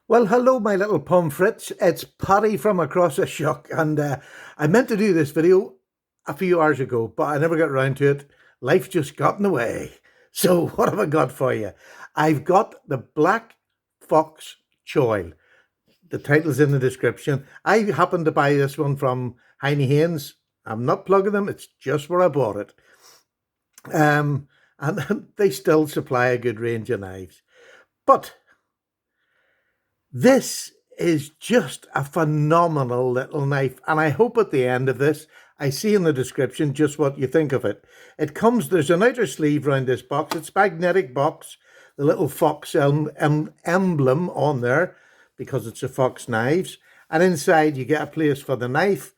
Well, hello, my little pomfrets. It's Paddy from across the shuck, and I meant to do this video a few hours ago, but I never got around to it. Life just got in the way. So, what have I got for you? I've got the Black Fox Choil. The title's in the description. I happened to buy this one from Heine Haynes. I'm not plugging them, it's just where I bought it. And they still supply a good range of knives. But this is just a phenomenal little knife, and I hope at the end of this I see in the description just what you think of it. There's an outer sleeve around this box. It's magnetic box, the little fox emblem on there because it's a fox knives, and inside you get a place for the knife,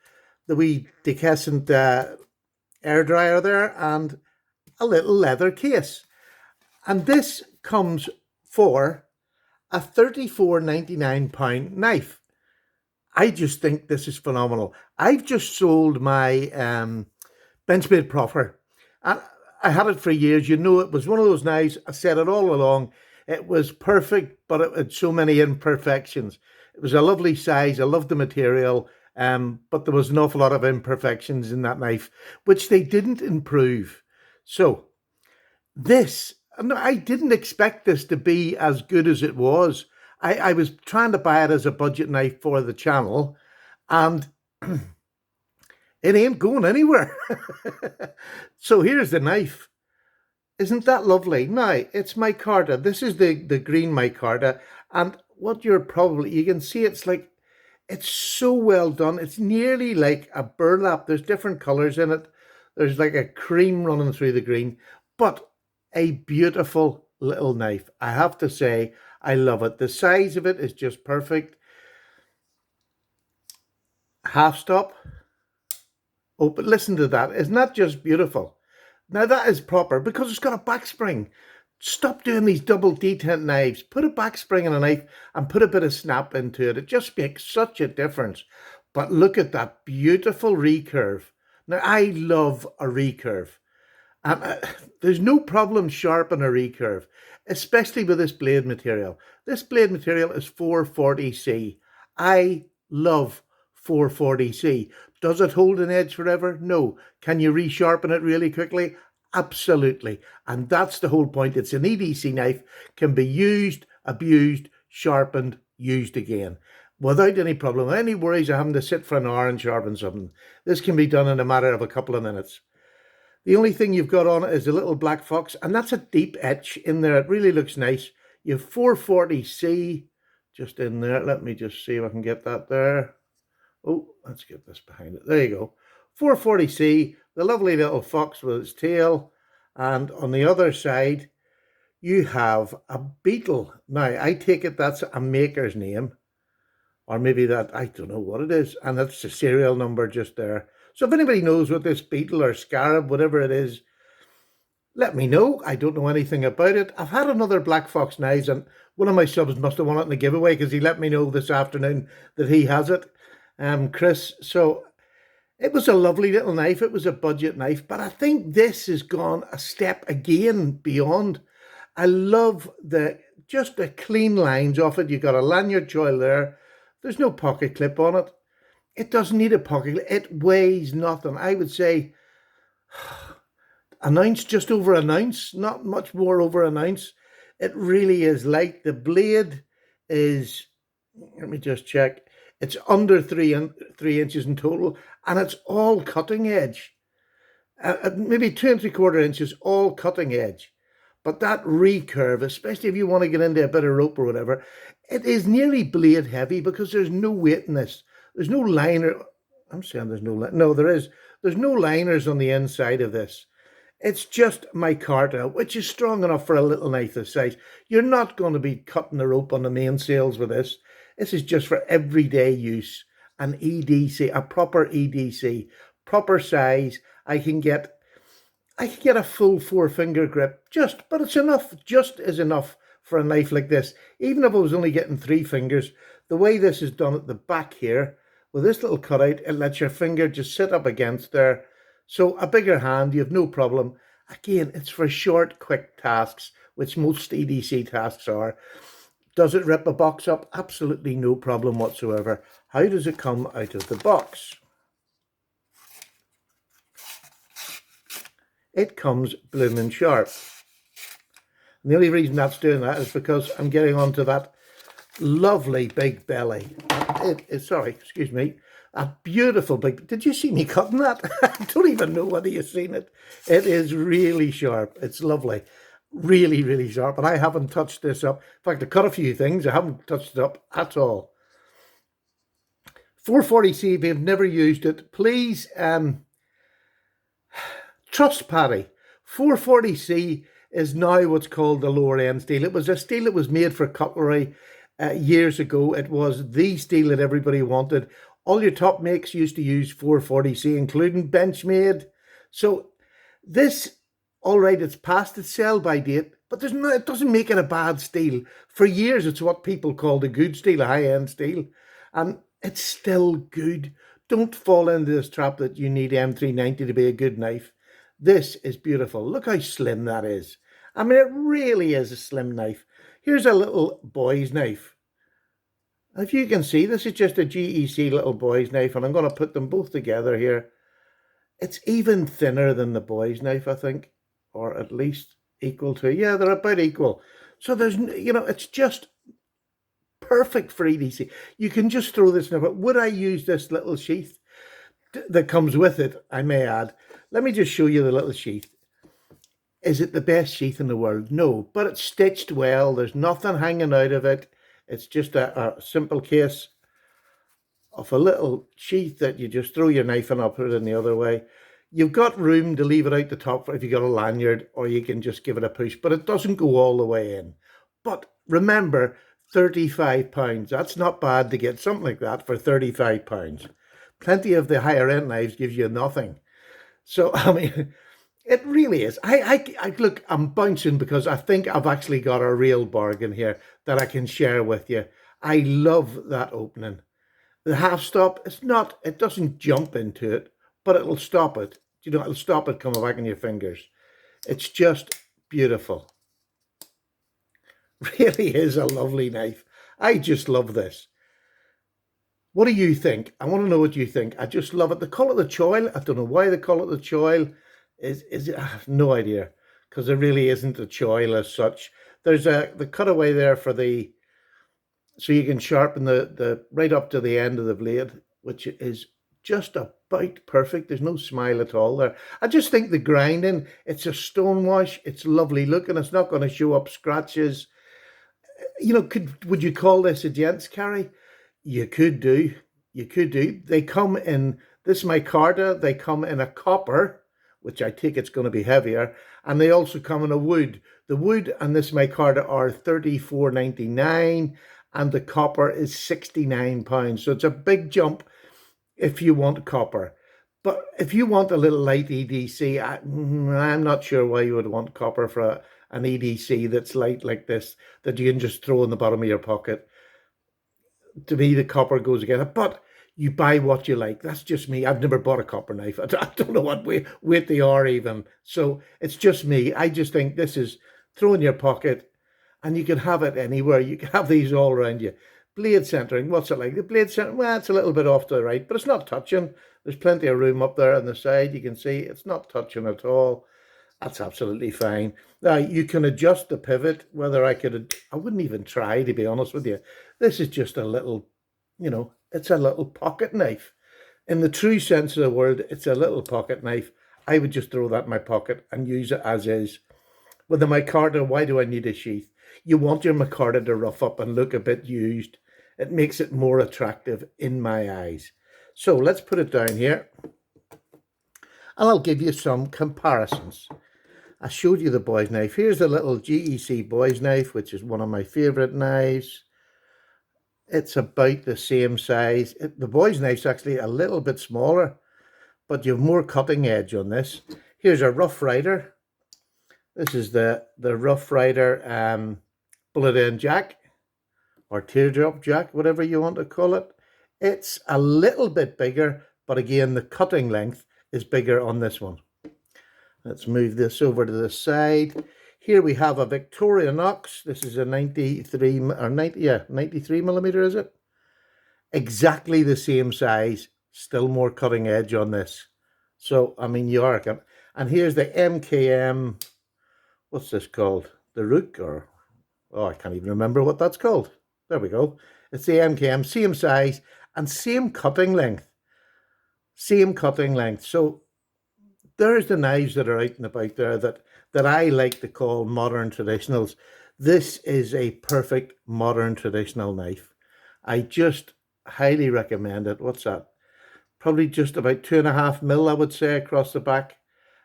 the wee decescent air dryer there, and a little leather case. And this comes for a £34.99 knife. I just think this is phenomenal. I've just sold my Benchmade Proffer, and I had it for years. You know, it was one of those knives. I said it all along. It was perfect, but it had so many imperfections. It was a lovely size. I loved the material, but there was an awful lot of imperfections in that knife, which they didn't improve. So this, no, I didn't expect this to be as good as it was. I was trying to buy it as a budget knife for the channel, and it ain't going anywhere. So here's the knife. Isn't that lovely? Now, it's micarta. This is the green micarta, and what you can see it's so well done. It's nearly like a burlap. There's different colors in it. There's like a cream running through the green, but a beautiful little knife. I have to say, I love it. The size of it is just perfect. Half stop. Oh, but listen to that. Isn't that just beautiful? Now that is proper because it's got a back spring. Stop doing these double detent knives. Put a back spring in a knife and put a bit of snap into it. It just makes such a difference. But look at that beautiful recurve. Now, I love a recurve. And there's no problem sharpening a recurve, especially with this blade material. This blade material is 440C. I love 440C. Does it hold an edge forever? No. Can you resharpen it really quickly? Absolutely. And that's the whole point. It's an EDC knife, can be used, abused, sharpened, used again without any problem, any worries of having to sit for an hour and sharpen something. This can be done in a matter of a couple of minutes. The only thing you've got on it is a little black fox, and that's a deep etch in there. It really looks nice. You have 440C just in there. Let me just see if I can get that there. Oh, let's get this behind it. There you go. 440C, the lovely little fox with its tail. And on the other side, you have a beetle. Now, I take it that's a maker's name, or maybe that, I don't know what it is. And that's the serial number just there. So if anybody knows what this beetle or scarab, whatever it is, let me know. I don't know anything about it. I've had another Black Fox knives, and one of my subs must have won it in the giveaway because he let me know this afternoon that he has it, Chris. So it was a lovely little knife. It was a budget knife, but I think this has gone a step again beyond. I love just the clean lines off it. You've got a lanyard choil there. There's no pocket clip on it. It doesn't need a pocket clip. It weighs nothing. I would say an ounce, just over an ounce, not much more over an ounce. It really is light. The blade is, let me just check, it's under 3 inches in total, and it's all cutting edge. Maybe 2 3/4 inches, all cutting edge. But that recurve, especially if you want to get into a bit of rope or whatever, it is nearly blade heavy because there's no weight in this. There's no liner. I'm saying there's no, no, there is. There's no liners on the inside of this. It's just micarta, which is strong enough for a little knife this size. You're not going to be cutting the rope on the mainsails with this. This is just for everyday use. An EDC, a proper EDC, proper size. I can get a full 4-finger grip, but it's enough, just is enough for a knife like this. Even if I was only getting 3 fingers, the way this is done at the back here, with this little cutout, it lets your finger just sit up against there. So a bigger hand, you have no problem. Again, it's for short, quick tasks, which most EDC tasks are. Does it rip a box up? Absolutely no problem whatsoever. How does it come out of the box? It comes blooming sharp. And the only reason that's doing that is because I'm getting onto that lovely big belly. Sorry, excuse me. A beautiful big... Did you see me cutting that? I don't even know whether you've seen it. It is really sharp. It's lovely. Really, really sharp. And I haven't touched this up. In fact, I cut a few things. I haven't touched it up at all. 440C, if you've never used it, please trust Paddy. 440C is now what's called the lower end steel. It was a steel that was made for cutlery years ago. It was the steel that everybody wanted. All your top makes used to use 440C, including Benchmade. So this, all right, it's past its sell by date, but it doesn't make it a bad steel. For years, it's what people called a good steel, a high-end steel, and it's still good. Don't fall into this trap that you need M390 to be a good knife. This is beautiful. Look how slim that is. I mean, it really is a slim knife. Here's a little boy's knife. If you can see, this is just a GEC little boy's knife, and I'm going to put them both together here. It's even thinner than the boy's knife, I think, or at least equal to. Yeah, they're about equal. So there's, it's just perfect for EDC. You can just throw this in. But would I use this little sheath that comes with it, I may add? Let me just show you the little sheath. Is it the best sheath in the world? No, but it's stitched well. There's nothing hanging out of it. It's just a simple case of a little sheath that you just throw your knife in. I'll put it in the other way. You've got room to leave it out the top if you got a lanyard, or you can just give it a push, but it doesn't go all the way in. But remember, £35. That's not bad to get something like that for £35. Plenty of the higher end knives gives you nothing. So, I mean, it really is. Look, I'm bouncing because I think I've actually got a real bargain here that I can share with you. I love that opening. The half stop, it doesn't jump into it, but it'll stop it. It'll stop it coming back in your fingers. It's just beautiful. Really is a lovely knife. I just love this. What do you think? I want to know what you think. I just love it. They call it the ciol. I don't know why they call it the ciol. I have no idea, because there really isn't a ciol as such. There's the cutaway there for so you can sharpen the right up to the end of the blade, which is just about perfect. There's no smile at all there. I just think the grinding, it's a stone wash. It's lovely looking. It's not going to show up scratches. Would you call this a gents carry? You could do. They come in this micarta. They come in a copper, which I think it's going to be heavier, and they also come in a wood. The wood and this micarta are $34.99, and the copper is £69. So it's a big jump if you want copper. But if you want a little light EDC, I'm not sure why you would want copper for an EDC that's light like this, that you can just throw in the bottom of your pocket. To me, the copper goes against it, but you buy what you like. That's just me. I've never bought a copper knife. I don't know what weight they are even. So it's just me. I just think this is throw in your pocket, and you can have it anywhere. You can have these all around you. Blade centering, what's it like? The blade centering, well, it's a little bit off to the right, but it's not touching. There's plenty of room up there on the side. You can see it's not touching at all. That's absolutely fine. Now, you can adjust the pivot, whether I wouldn't even try, to be honest with you. This is just a little, it's a little pocket knife. In the true sense of the word, it's a little pocket knife. I would just throw that in my pocket and use it as is. With the micarta, why do I need a sheath? You want your micarta to rough up and look a bit used. It makes it more attractive in my eyes. So let's put it down here, and I'll give you some comparisons. I showed you the boy's knife. Here's the little GEC boy's knife, which is one of my favorite knives. It's about the same size. The boy's knife's actually a little bit smaller, but you have more cutting edge on this. Here's a Rough Rider. This is the Rough Rider bullet end jack, or teardrop jack, whatever you want to call it. It's a little bit bigger, but again, the cutting length is bigger on this one. Let's move this over to the side. Here we have a Victorinox. This is a 93 or 90, yeah, 93 millimeter, is it? Exactly the same size, still more cutting edge on this. So, I mean, you are. And here's the MKM, what's this called? The Rook, or, oh, I can't even remember what that's called. There we go. It's the MKM, same size and same cutting length. Same cutting length. So there's the knives that are out and about there that I like to call modern traditionals. This is a perfect modern traditional knife. I just highly recommend it. What's that? Probably just about 2.5 mil, I would say, across the back.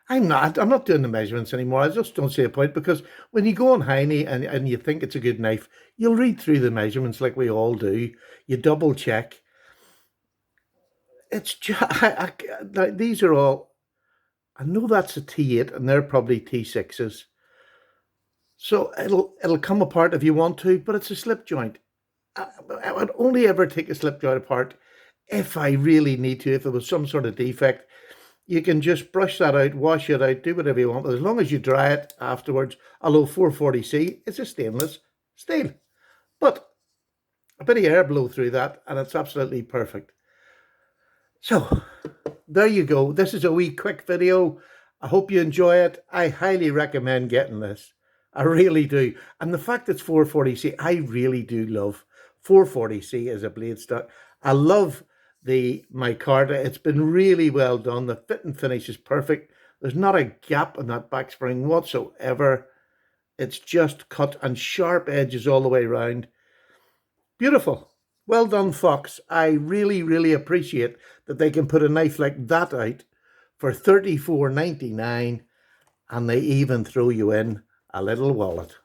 I'm not doing the measurements anymore. I just don't see a point, because when you go on Heine and you think it's a good knife, you'll read through the measurements like we all do. You double check. It's just, these are all, I know that's a T8 and they're probably T6s. So it'll come apart if you want to, but it's a slip joint. I would only ever take a slip joint apart if I really need to, if there was some sort of defect. You can just brush that out, wash it out, do whatever you want, but as long as you dry it afterwards, although 440C is a stainless steel. But a bit of air blow through that and it's absolutely perfect. So there you go. This is a wee quick video. I hope you enjoy it. I highly recommend getting this. I really do. And the fact it's 440C, I really do love 440C as a blade stock. I love the micarta. It's been really well done. The fit and finish is perfect. There's not a gap in that back spring whatsoever. It's just cut and sharp edges all the way around. Beautiful. Well done, Fox. I really, really appreciate that they can put a knife like that out for $34.99, and they even throw you in a little wallet.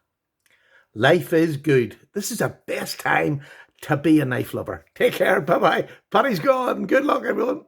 Life is good. This is the best time to be a knife lover. Take care. Bye-bye. Paddy's gone. Good luck, everyone.